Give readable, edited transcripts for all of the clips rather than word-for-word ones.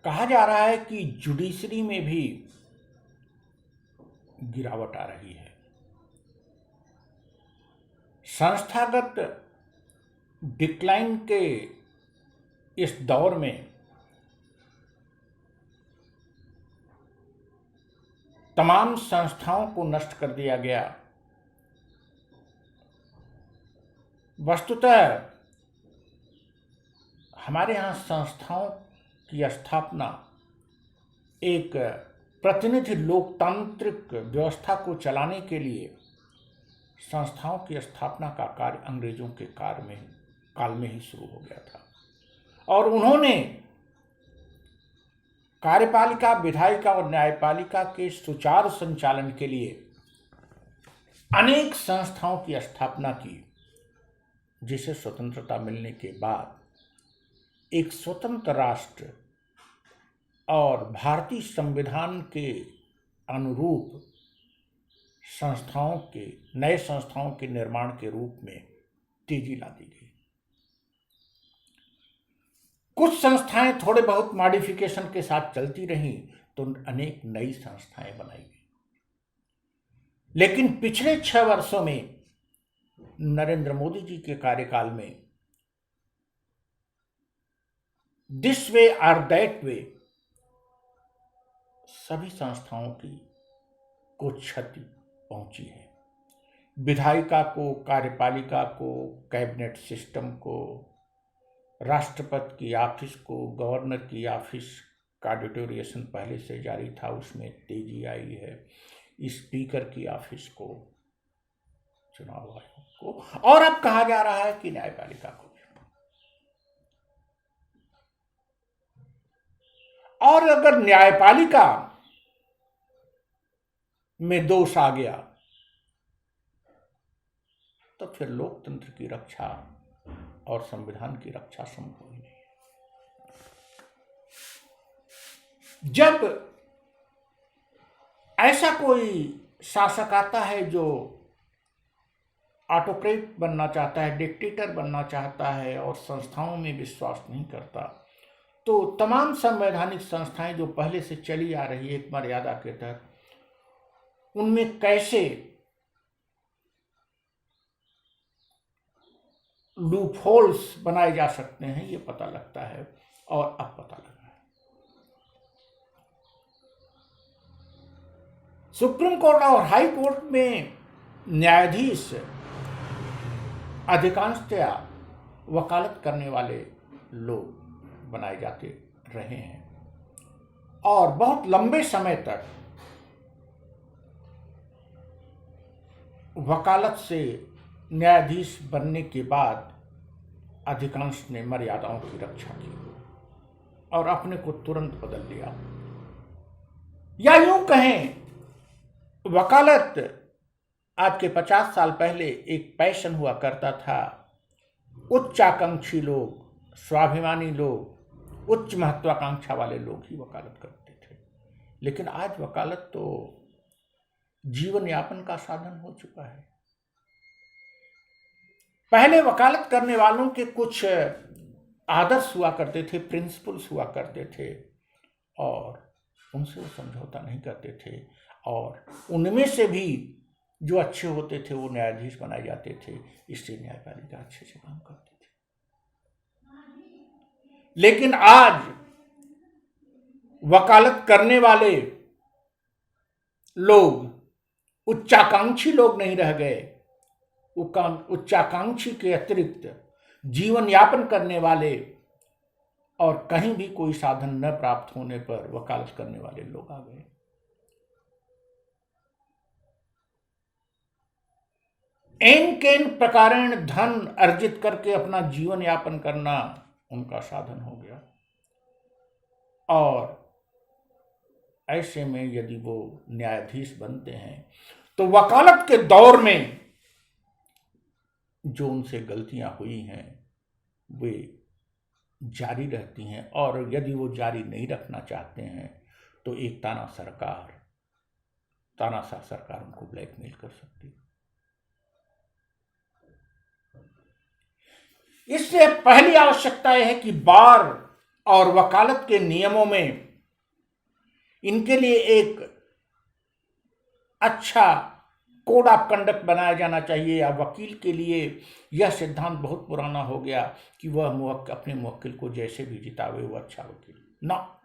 कहा जा रहा है कि जुडिशरी में भी गिरावट आ रही है। संस्थागत डिक्लाइन के इस दौर में तमाम संस्थाओं को नष्ट कर दिया गया। वस्तुतः हमारे यहाँ संस्थाओं की स्थापना एक प्रतिनिधि लोकतांत्रिक व्यवस्था को चलाने के लिए संस्थाओं की स्थापना का कार्य अंग्रेजों के काल में ही शुरू हो गया था और उन्होंने कार्यपालिका, विधायिका और न्यायपालिका के सुचारू संचालन के लिए अनेक संस्थाओं की स्थापना की, जिसे स्वतंत्रता मिलने के बाद एक स्वतंत्र राष्ट्र और भारतीय संविधान के अनुरूप नए संस्थाओं के निर्माण के रूप में तेजी ला दी गई। कुछ संस्थाएं थोड़े बहुत मॉडिफिकेशन के साथ चलती रहीं तो अनेक नई संस्थाएं बनाई गई। लेकिन पिछले 6 वर्षों में नरेंद्र मोदी जी के कार्यकाल में दिस वे और दैट वे सभी संस्थाओं को क्षति पहुंची है। विधायिका को, कार्यपालिका को, कैबिनेट सिस्टम को, राष्ट्रपति की ऑफिस को, गवर्नर की ऑफिस का डिटोरिएशन पहले से जारी था, उसमें तेजी आई है। स्पीकर की ऑफिस को, चुनाव आयोग को, और अब कहा जा रहा है कि न्यायपालिका को भी। और अगर न्यायपालिका में दोष आ गया तो फिर लोकतंत्र की रक्षा और संविधान की रक्षा संभव ही नहीं है। जब ऐसा कोई शासक आता है जो ऑटोक्रेट बनना चाहता है, डिक्टेटर बनना चाहता है और संस्थाओं में विश्वास नहीं करता, तो तमाम संवैधानिक संस्थाएं जो पहले से चली आ रही है एक मर्यादा के तहत, उनमें कैसे लूपहोल्स बनाए जा सकते हैं ये पता लगता है और अब पता लगा है। सुप्रीम कोर्ट और हाई कोर्ट में न्यायाधीश अधिकांशतया वकालत करने वाले लोग बनाए जाते रहे हैं और बहुत लंबे समय तक वकालत से न्यायाधीश बनने के बाद अधिकांश ने मर्यादाओं की रक्षा की और अपने को तुरंत बदल लिया। या यूं कहें, वकालत आज के 50 साल पहले एक पैशन हुआ करता था। उच्चाकांक्षी लोग, स्वाभिमानी लोग, उच्च महत्वाकांक्षा वाले लोग ही वकालत करते थे। लेकिन आज वकालत तो जीवन यापन का साधन हो चुका है। पहले वकालत करने वालों के कुछ आदर्श हुआ करते थे, प्रिंसिपल्स हुआ करते थे और उनसे वो समझौता नहीं करते थे और उनमें से भी जो अच्छे होते थे वो न्यायाधीश बनाए जाते थे। इससे न्यायपालिका अच्छे से काम करती थी। लेकिन आज वकालत करने वाले लोग उच्चाकांक्षी लोग नहीं रह गए। उच्चाकांक्षी के अतिरिक्त जीवन यापन करने वाले और कहीं भी कोई साधन न प्राप्त होने पर वकालत करने वाले लोग आ गए। एन केन प्रकारेण धन अर्जित करके अपना जीवन यापन करना उनका साधन हो गया और ऐसे में यदि वो न्यायाधीश बनते हैं तो वकालत के दौर में जो उनसे गलतियां हुई हैं वे जारी रहती हैं और यदि वो जारी नहीं रखना चाहते हैं तो एक तानाशाह सरकार उनको ब्लैकमेल कर सकती है। इससे पहली आवश्यकता यह है कि बार और वकालत के नियमों में इनके लिए एक अच्छा कोड ऑफ कंडक्ट बनाया जाना चाहिए। या वकील के लिए यह सिद्धांत बहुत पुराना हो गया कि वह अपने मुवक्किल को जैसे भी जितावे वो अच्छा वकील ना।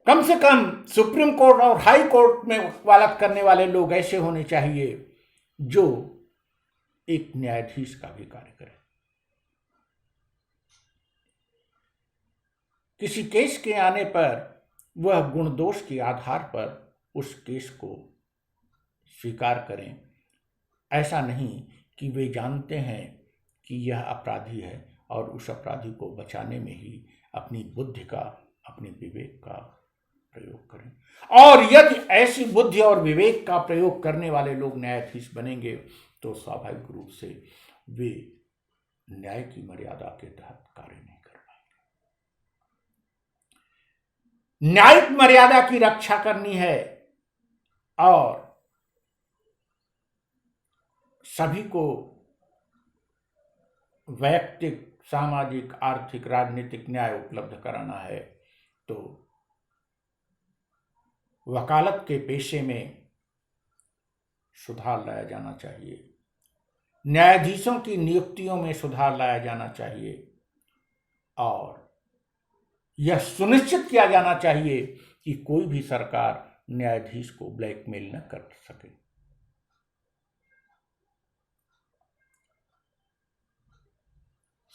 कम से कम सुप्रीम कोर्ट और हाई कोर्ट में वकालत करने वाले लोग ऐसे होने चाहिए जो एक न्यायाधीश का भी कार्य करें। किसी केस के आने पर वह गुण दोष के आधार पर उस केस को स्वीकार करें। ऐसा नहीं कि वे जानते हैं कि यह अपराधी है और उस अपराधी को बचाने में ही अपनी बुद्धि का, अपने विवेक का प्रयोग करें। और यदि ऐसी बुद्धि और विवेक का प्रयोग करने वाले लोग न्यायाधीश बनेंगे तो स्वाभाविक रूप से वे न्याय की मर्यादा के तहत कार्य नहीं कर पाएंगे। न्यायिक मर्यादा की रक्षा करनी है और सभी को वैयक्तिक, सामाजिक, आर्थिक, राजनीतिक न्याय उपलब्ध कराना है तो वकालत के पेशे में सुधार लाया जाना चाहिए। न्यायाधीशों की नियुक्तियों में सुधार लाया जाना चाहिए और यह सुनिश्चित किया जाना चाहिए कि कोई भी सरकार न्यायाधीश को ब्लैकमेल न कर सके।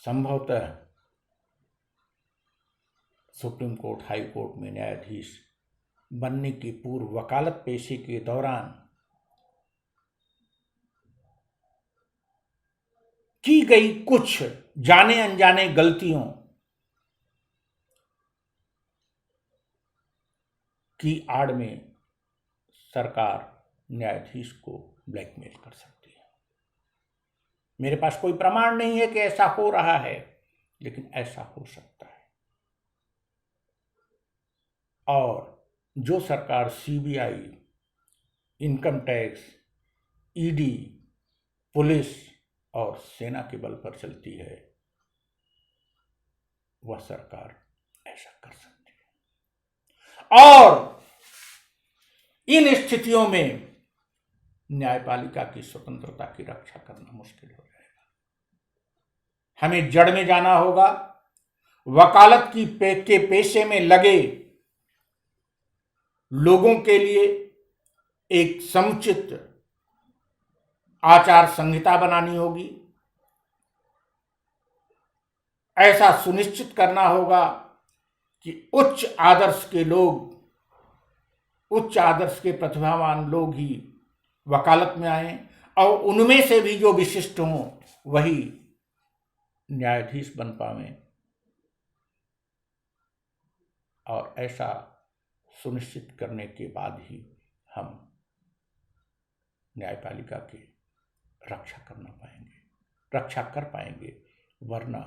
संभवतः सुप्रीम कोर्ट, हाई कोर्ट में न्यायाधीश बनने के पूर्व वकालत पेशे के दौरान की गई कुछ जाने अनजाने गलतियों की आड़ में सरकार न्यायाधीश को ब्लैकमेल कर सकती है। मेरे पास कोई प्रमाण नहीं है कि ऐसा हो रहा है, लेकिन ऐसा हो सकता है। और जो सरकार CBI, income tax, ED, police और सेना के बल पर चलती है, वह सरकार ऐसा कर सकती है। और इन स्थितियों में न्यायपालिका की स्वतंत्रता की रक्षा करना मुश्किल हो जाएगा। हमें जड़ में जाना होगा। वकालत के पेशे में लगे लोगों के लिए एक समुचित आचार संहिता बनानी होगी। ऐसा सुनिश्चित करना होगा कि उच्च आदर्श के प्रतिभावान लोग ही वकालत में आए और उनमें से भी जो विशिष्ट हों वही न्यायाधीश बन पाएं। और ऐसा सुनिश्चित करने के बाद ही हम न्यायपालिका की रक्षा कर पाएंगे। वरना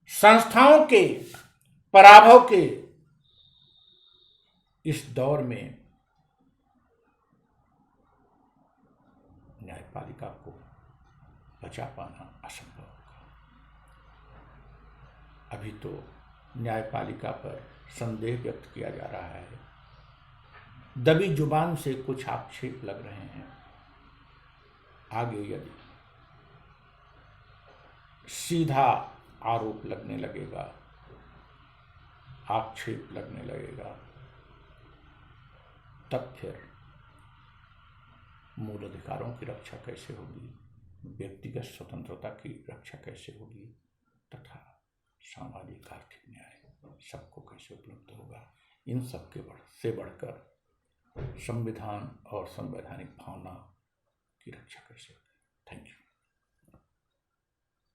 संस्थाओं के पराभव के इस दौर में न्यायपालिका को बचा पाना असंभव होगा। अभी तो न्यायपालिका पर संदेह व्यक्त किया जा रहा है, दबी जुबान से कुछ आक्षेप लग रहे हैं। आगे यदि सीधा आरोप लगने लगेगा, आक्षेप लगने लगेगा, तब फिर मूल अधिकारों की रक्षा कैसे होगी, व्यक्तिगत स्वतंत्रता की रक्षा कैसे होगी तथा सामाजिक आर्थिक न्याय सबको कैसे उपलब्ध होगा। इन सब से बढ़कर संविधान और संवैधानिक भावना की रक्षा कैसे होगी। Thank you.